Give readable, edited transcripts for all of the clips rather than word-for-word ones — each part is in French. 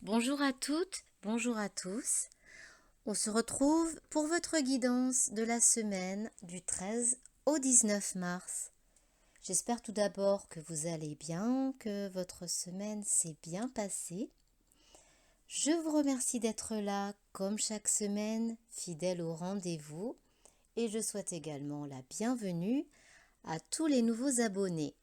Bonjour à toutes, bonjour à tous. On se retrouve pour votre guidance de la semaine du 13 au 19 mars. J'espère tout d'abord que vous allez bien, que votre semaine s'est bien passée. Je vous remercie d'être là comme chaque semaine, fidèle au rendez-vous, et je souhaite également la bienvenue à tous les nouveaux abonnés.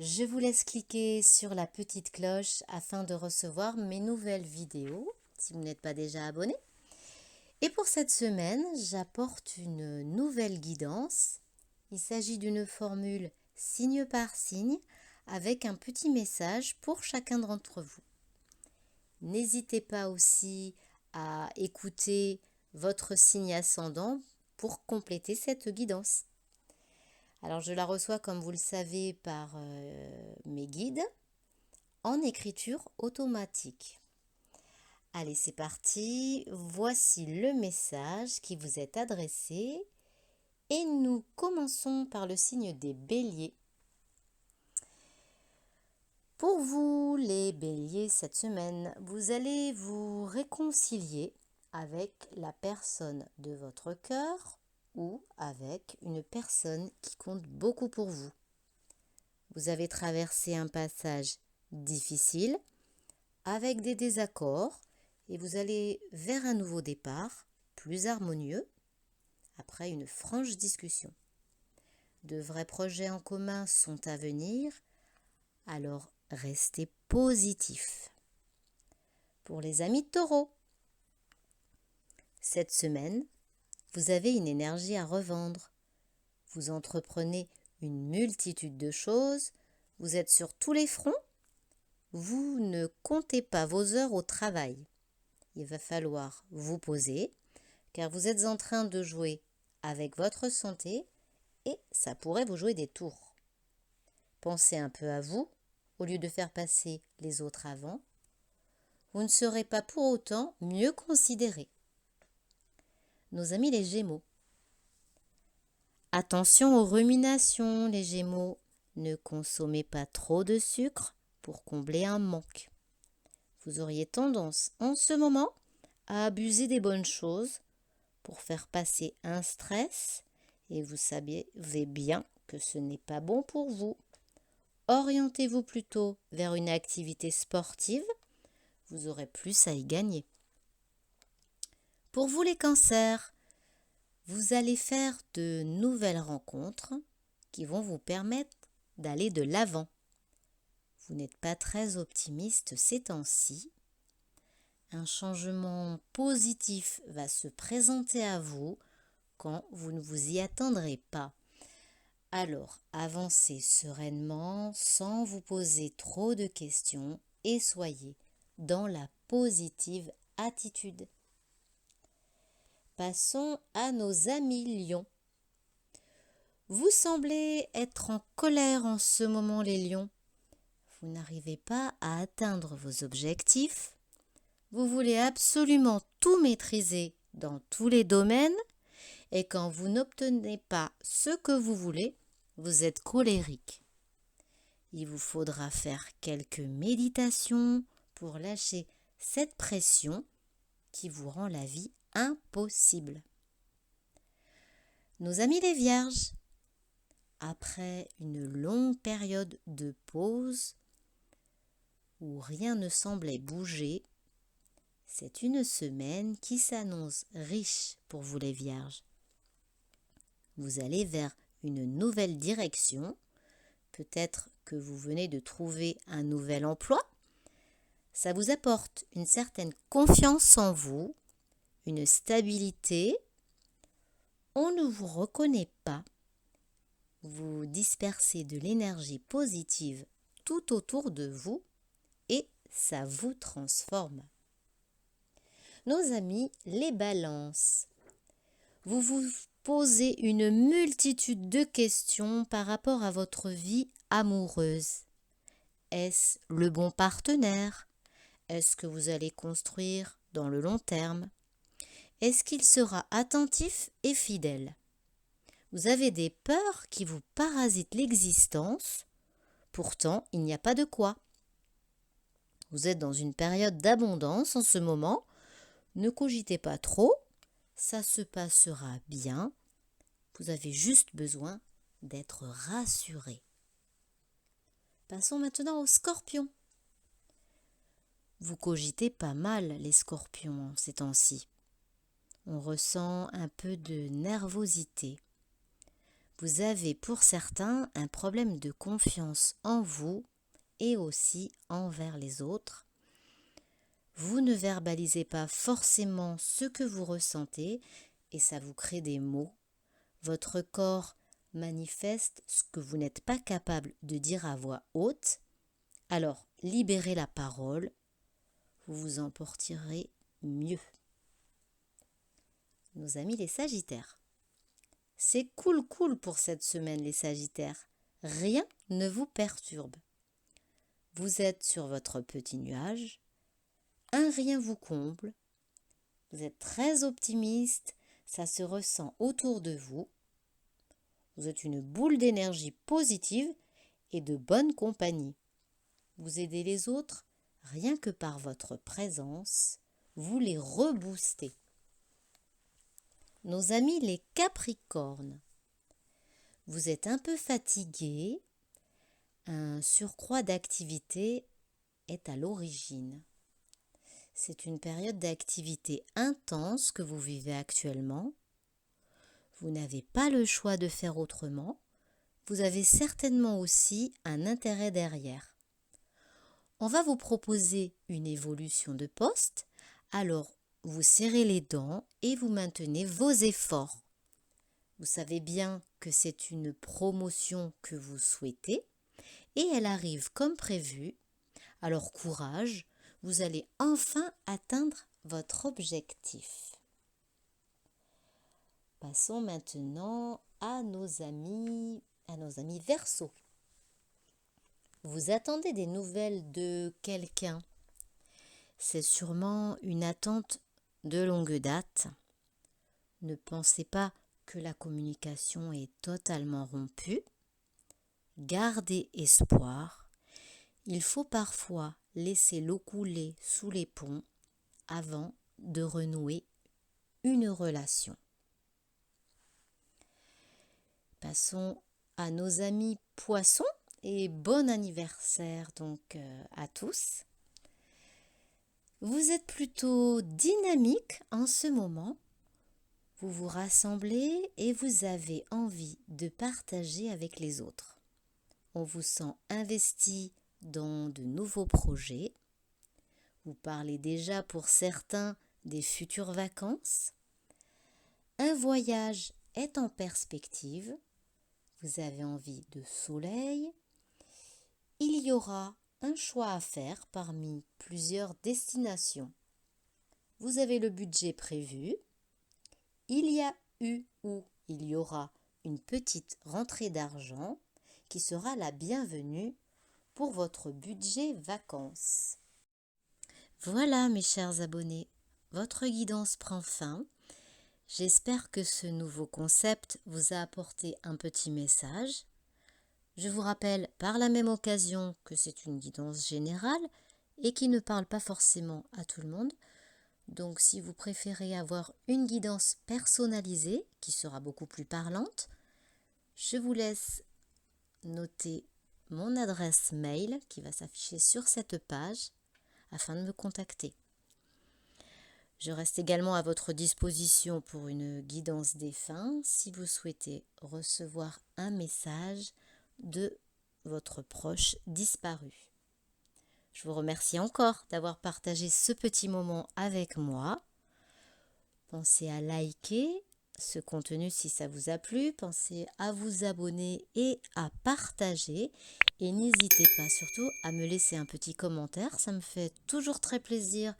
Je vous laisse cliquer sur la petite cloche afin de recevoir mes nouvelles vidéos si vous n'êtes pas déjà abonné. Et pour cette semaine, j'apporte une nouvelle guidance. Il s'agit d'une formule signe par signe avec un petit message pour chacun d'entre vous. N'hésitez pas aussi à écouter votre signe ascendant pour compléter cette guidance. Alors je la reçois, comme vous le savez, par mes guides en écriture automatique. Allez, c'est parti. Voici le message qui vous est adressé et nous commençons par le signe des béliers. Pour vous, les béliers, cette semaine, vous allez vous réconcilier avec la personne de votre cœur ou avec une personne qui compte beaucoup pour vous. Vous avez traversé un passage difficile avec des désaccords et vous allez vers un nouveau départ, plus harmonieux, après une franche discussion. De vrais projets en commun sont à venir, alors restez positifs. Pour les amis de Taureau, cette semaine, vous avez une énergie à revendre. Vous entreprenez une multitude de choses, vous êtes sur tous les fronts, vous ne comptez pas vos heures au travail. Il va falloir vous poser, car vous êtes en train de jouer avec votre santé et ça pourrait vous jouer des tours. Pensez un peu à vous, au lieu de faire passer les autres avant. Vous ne serez pas pour autant mieux considérés. Nos amis les Gémeaux. Attention aux ruminations, les Gémeaux. Ne consommez pas trop de sucre pour combler un manque. Vous auriez tendance en ce moment à abuser des bonnes choses pour faire passer un stress et vous savez bien que ce n'est pas bon pour vous. Orientez-vous plutôt vers une activité sportive, vous aurez plus à y gagner. Pour vous les cancers, vous allez faire de nouvelles rencontres qui vont vous permettre d'aller de l'avant. Vous n'êtes pas très optimiste ces temps-ci. Un changement positif va se présenter à vous quand vous ne vous y attendrez pas. Alors, avancez sereinement sans vous poser trop de questions et soyez dans la positive attitude. Passons à nos amis lions. Vous semblez être en colère en ce moment, les lions. Vous n'arrivez pas à atteindre vos objectifs. Vous voulez absolument tout maîtriser dans tous les domaines et quand vous n'obtenez pas ce que vous voulez, vous êtes colérique. Il vous faudra faire quelques méditations pour lâcher cette pression qui vous rend la vie impossible. Nos amis les vierges, après une longue période de pause où rien ne semblait bouger, c'est une semaine qui s'annonce riche pour vous les vierges. Vous allez vers une nouvelle direction. Peut-être que vous venez de trouver un nouvel emploi. Ça vous apporte une certaine confiance en vous, une stabilité. On ne vous reconnaît pas. Vous dispersez de l'énergie positive tout autour de vous et ça vous transforme. Nos amis, les balances. Vous vous posez une multitude de questions par rapport à votre vie amoureuse. Est-ce le bon partenaire? Est-ce que vous allez construire dans le long terme? Est-ce qu'il sera attentif et fidèle? Vous avez des peurs qui vous parasitent l'existence, pourtant il n'y a pas de quoi. Vous êtes dans une période d'abondance en ce moment. Ne cogitez pas trop, ça se passera bien. Vous avez juste besoin d'être rassuré. Passons maintenant aux scorpions. Vous cogitez pas mal les scorpions ces temps-ci. On ressent un peu de nervosité. Vous avez pour certains un problème de confiance en vous et aussi envers les autres. Vous ne verbalisez pas forcément ce que vous ressentez et ça vous crée des maux. Votre corps manifeste ce que vous n'êtes pas capable de dire à voix haute. Alors, libérez la parole, vous vous en porterez mieux. Nos amis les Sagittaires. C'est cool pour cette semaine les Sagittaires. Rien ne vous perturbe. Vous êtes sur votre petit nuage. Un rien vous comble. Vous êtes très optimiste. Ça se ressent autour de vous. Vous êtes une boule d'énergie positive et de bonne compagnie. Vous aidez les autres rien que par votre présence. Vous les reboostez. Nos amis les Capricornes. Vous êtes un peu fatigué. Un surcroît d'activité est à l'origine. C'est une période d'activité intense que vous vivez actuellement. Vous n'avez pas le choix de faire autrement. Vous avez certainement aussi un intérêt derrière. On va vous proposer une évolution de poste. Alors, vous serrez les dents et vous maintenez vos efforts. Vous savez bien que c'est une promotion que vous souhaitez et elle arrive comme prévu. Alors courage, vous allez enfin atteindre votre objectif. Passons maintenant à nos amis Verseaux. Vous attendez des nouvelles de quelqu'un. C'est sûrement une attente de longue date. Ne pensez pas que la communication est totalement rompue. Gardez espoir. Il faut parfois laisser l'eau couler sous les ponts avant de renouer une relation. Passons à nos amis Poissons et bon anniversaire donc à tous. Vous êtes plutôt dynamique en ce moment. Vous vous rassemblez et vous avez envie de partager avec les autres. On vous sent investi dans de nouveaux projets. Vous parlez déjà pour certains des futures vacances. Un voyage est en perspective. Vous avez envie de soleil. Il y aura un choix à faire parmi plusieurs destinations. Vous avez le budget prévu. Il y a eu ou il y aura une petite rentrée d'argent qui sera la bienvenue pour votre budget vacances. Voilà mes chers abonnés, votre guidance prend fin. J'espère que ce nouveau concept vous a apporté un petit message. Je vous rappelle par la même occasion que c'est une guidance générale et qui ne parle pas forcément à tout le monde. Donc si vous préférez avoir une guidance personnalisée qui sera beaucoup plus parlante, je vous laisse noter mon adresse mail qui va s'afficher sur cette page afin de me contacter. Je reste également à votre disposition pour une guidance défunt si vous souhaitez recevoir un message de votre proche disparu. Je vous remercie encore d'avoir partagé ce petit moment avec moi. Pensez à liker ce contenu si ça vous a plu. Pensez à vous abonner et à partager. Et n'hésitez pas surtout à me laisser un petit commentaire. Ça me fait toujours très plaisir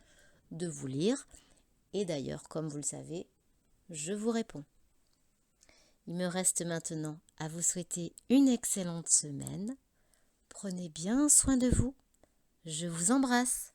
de vous lire. Et d'ailleurs, comme vous le savez, je vous réponds. Il me reste maintenant à vous souhaiter une excellente semaine. Prenez bien soin de vous. Je vous embrasse.